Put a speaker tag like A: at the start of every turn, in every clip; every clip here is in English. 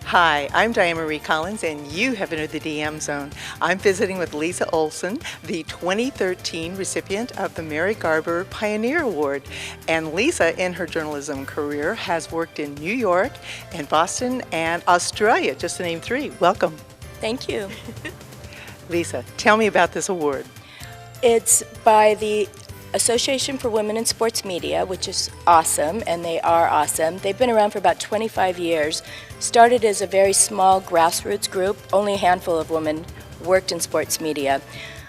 A: Hi, I'm Dianemarie Collins, and you have entered the DM Zone. I'm visiting with Lisa Olson, the 2013 recipient of the Mary Garber Pioneer Award. And Lisa, in her journalism career, has worked in New York and Boston and Australia, just to name three. Welcome.
B: Thank you.
A: Lisa, tell me about this award.
B: It's by the Association for Women in Sports Media, which is awesome, and they are awesome. They've been around for about 25 years. Started as a very small grassroots group. Only a handful of women worked in sports media.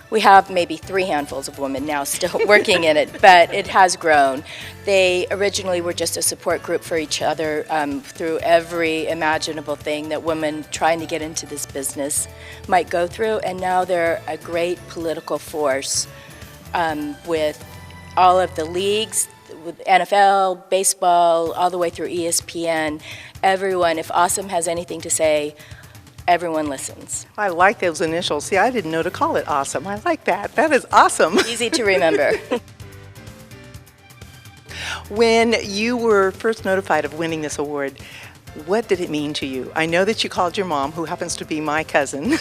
B: We have maybe 3 handfuls of women now still working in it, but it has grown. They originally were just a support group for each other through every imaginable thing that women trying to get into this business might go through, and now they're a great political force with all of the leagues, with NFL, baseball, all the way through ESPN. Everyone, if Awesome has anything to say, everyone listens.
A: I like those initials. See, I didn't know to call it Awesome. I like that. That is awesome.
B: Easy to remember.
A: When you were first notified of winning this award, what did it mean to you? I know that you called your mom, who happens to be my cousin.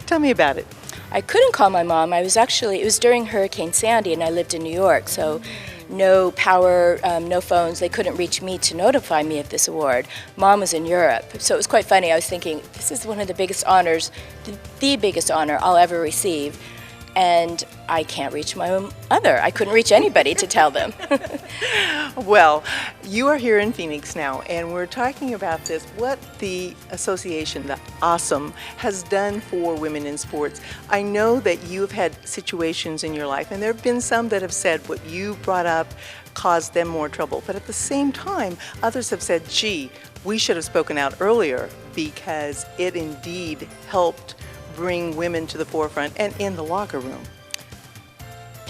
A: Tell me about it.
B: I couldn't call my mom. It was during Hurricane Sandy, and I lived in New York, so no power, no phones. They couldn't reach me to notify me of this award. Mom was in Europe, so it was quite funny. I was thinking, this is one of the biggest honors, the biggest honor I'll ever receive, and I can't reach my mother. I couldn't reach anybody to tell them.
A: Well, you are here in Phoenix now, and we're talking about this, what the association, the Awesome, has done for women in sports. I know that you have had situations in your life, and there have been some that have said what you brought up caused them more trouble. But at the same time, others have said, gee, we should have spoken out earlier because it indeed helped bring women to the forefront and in the locker room.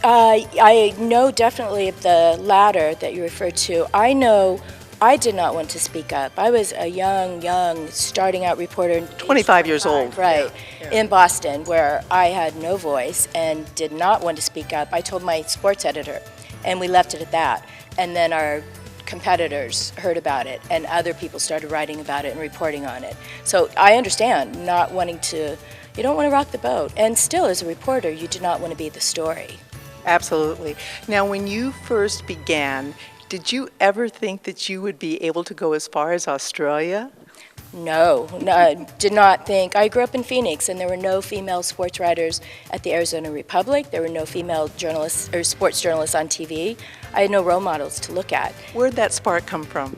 B: I know definitely of the latter that you referred to. I know I did not want to speak up. I was a young, starting out reporter.
A: 25 years old.
B: Right,
A: yeah.
B: In Boston, where I had no voice and did not want to speak up. I told my sports editor, and we left it at that. And then our competitors heard about it, and other people started writing about it and reporting on it. So I understand not wanting to, you don't want to rock the boat. And still, as a reporter, you do not want to be the story.
A: Absolutely. Now, when you first began, did you ever think that you would be able to go as far as Australia?
B: No, I did not think. I grew up in Phoenix, and there were no female sports writers at the Arizona Republic. There were no female journalists or sports journalists on TV. I had no role models to look at.
A: Where'd that spark come from?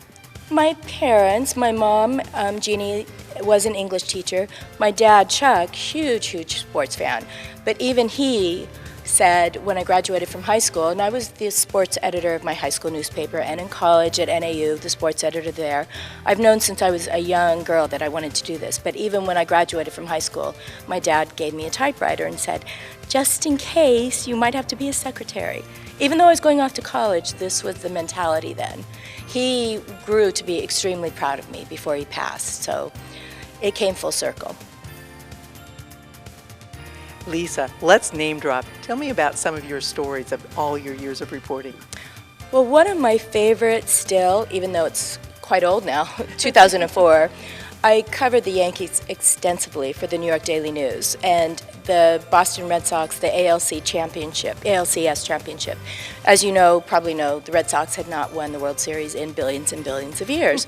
B: My parents, my mom, Jeannie, was an English teacher. My dad, Chuck, huge sports fan. But even he said when I graduated from high school, and I was the sports editor of my high school newspaper, and in college at NAU, the sports editor there. I've known since I was a young girl that I wanted to do this, but even when I graduated from high school, my dad gave me a typewriter and said, just in case, you might have to be a secretary. Even though I was going off to college, this was the mentality then. He grew to be extremely proud of me before he passed, so it came full circle.
A: Lisa, let's name drop. Tell me about some of your stories of all your years of reporting.
B: Well, one of my favorites still, even though it's quite old now, 2004, I covered the Yankees extensively for the New York Daily News and the Boston Red Sox, the ALCS championship. As you know, probably know, the Red Sox had not won the World Series in billions and billions of years.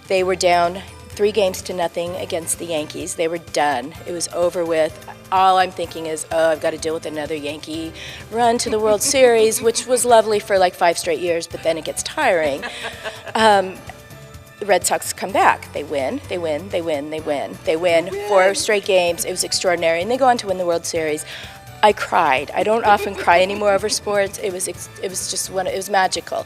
B: They were down 3-0 against the Yankees. They were done. It was over with. All I'm thinking is, oh, I've got to deal with another Yankee run to the World Series, which was lovely for like 5 straight years, but then it gets tiring. The Red Sox come back. They win. They win 4 straight games. It was extraordinary, and they go on to win the World Series. I cried. I don't often cry anymore over sports. It was magical.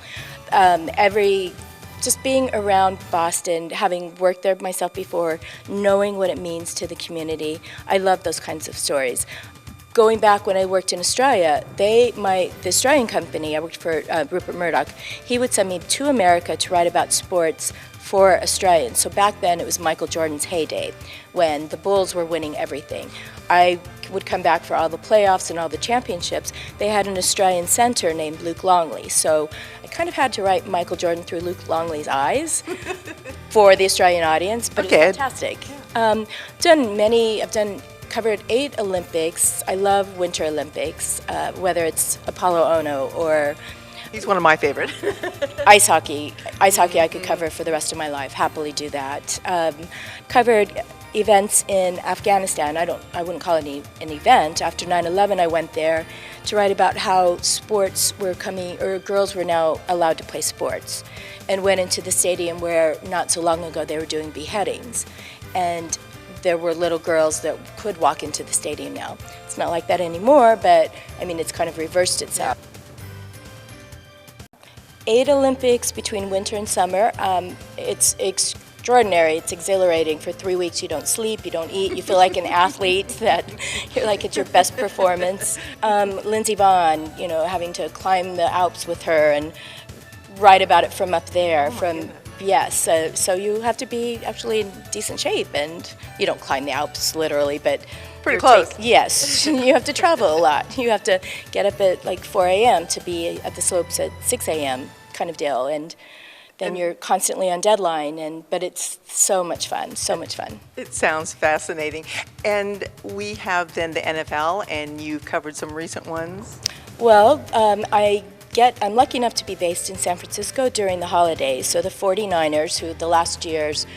B: Just being around Boston, having worked there myself before, knowing what it means to the community, I love those kinds of stories. Going back when I worked in Australia, the Australian company, I worked for Rupert Murdoch, he would send me to America to write about sports for Australians. So back then it was Michael Jordan's heyday when the Bulls were winning everything. I would come back for all the playoffs and all the championships. They had an Australian center named Luke Longley. So I kind of had to write Michael Jordan through Luke Longley's eyes. for the Australian audience, but
A: Okay.
B: it's fantastic. I've covered 8 Olympics. I love Winter Olympics, whether it's Apollo Ono or
A: He's one of my favorite.
B: ice hockey. Ice hockey I could cover for the rest of my life, happily do that. Covered events in Afghanistan. I wouldn't call it an event. After 9/11, I went there to write about how sports were coming, or girls were now allowed to play sports, and went into the stadium where not so long ago they were doing beheadings. And there were little girls that could walk into the stadium now. It's not like that anymore, but I mean, it's kind of reversed itself. 8 Olympics between winter and summer. It's extraordinary. It's exhilarating. For 3 weeks, you don't sleep, you don't eat, you feel like an athlete, that you're like at your best performance. Lindsay Vonn, having to climb the Alps with her and write about it from up there. Yes, so you have to be actually in decent shape, and you don't climb the Alps literally, but
A: Pretty close.
B: Yes, you have to travel a lot. You have to get up at like 4 a.m. to be at the slopes at 6 a.m. kind of deal, and then you're constantly on deadline. But it's so much fun, so much fun.
A: It sounds fascinating. And we have then the NFL, and you've covered some recent ones.
B: Well, I'm lucky enough to be based in San Francisco during the holidays. So the 49ers, who the last years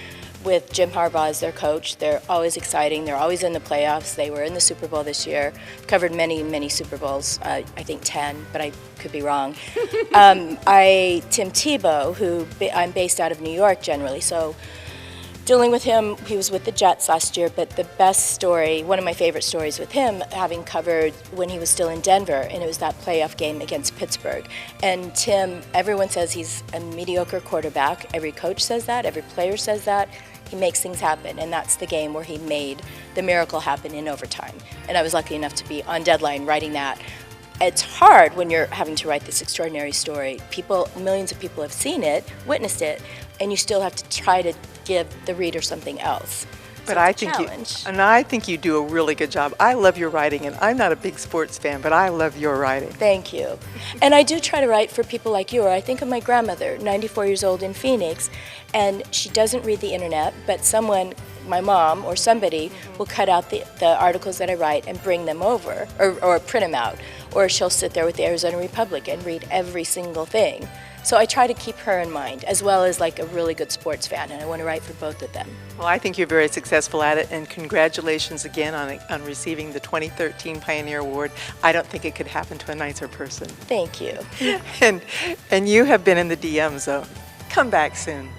B: with Jim Harbaugh as their coach, they're always exciting. They're always in the playoffs. They were in the Super Bowl this year. Covered many, many Super Bowls. I think 10, but I could be wrong. Tim Tebow, who I'm based out of New York generally, so dealing with him, he was with the Jets last year, but the best story, one of my favorite stories with him, having covered when he was still in Denver, and it was that playoff game against Pittsburgh. And Tim, everyone says he's a mediocre quarterback. Every coach says that, every player says that. He makes things happen, and that's the game where he made the miracle happen in overtime. And I was lucky enough to be on deadline writing that. It's hard when you're having to write this extraordinary story. Millions of people have seen it, witnessed it, and you still have to try to give the reader something else.
A: But I think you do a really good job. I love your writing, and I'm not a big sports fan, but I love your writing.
B: Thank you. And I do try to write for people like you. Or I think of my grandmother, 94 years old in Phoenix, and she doesn't read the internet, but someone, my mom or somebody, will cut out the articles that I write and bring them over, or print them out. Or she'll sit there with the Arizona Republic and read every single thing. So I try to keep her in mind, as well as like a really good sports fan, and I want to write for both of them.
A: Well, I think you're very successful at it, and congratulations again on receiving the 2013 Pioneer Award. I don't think it could happen to a nicer person.
B: Thank you.
A: And you have been in the DM zone. Come back soon.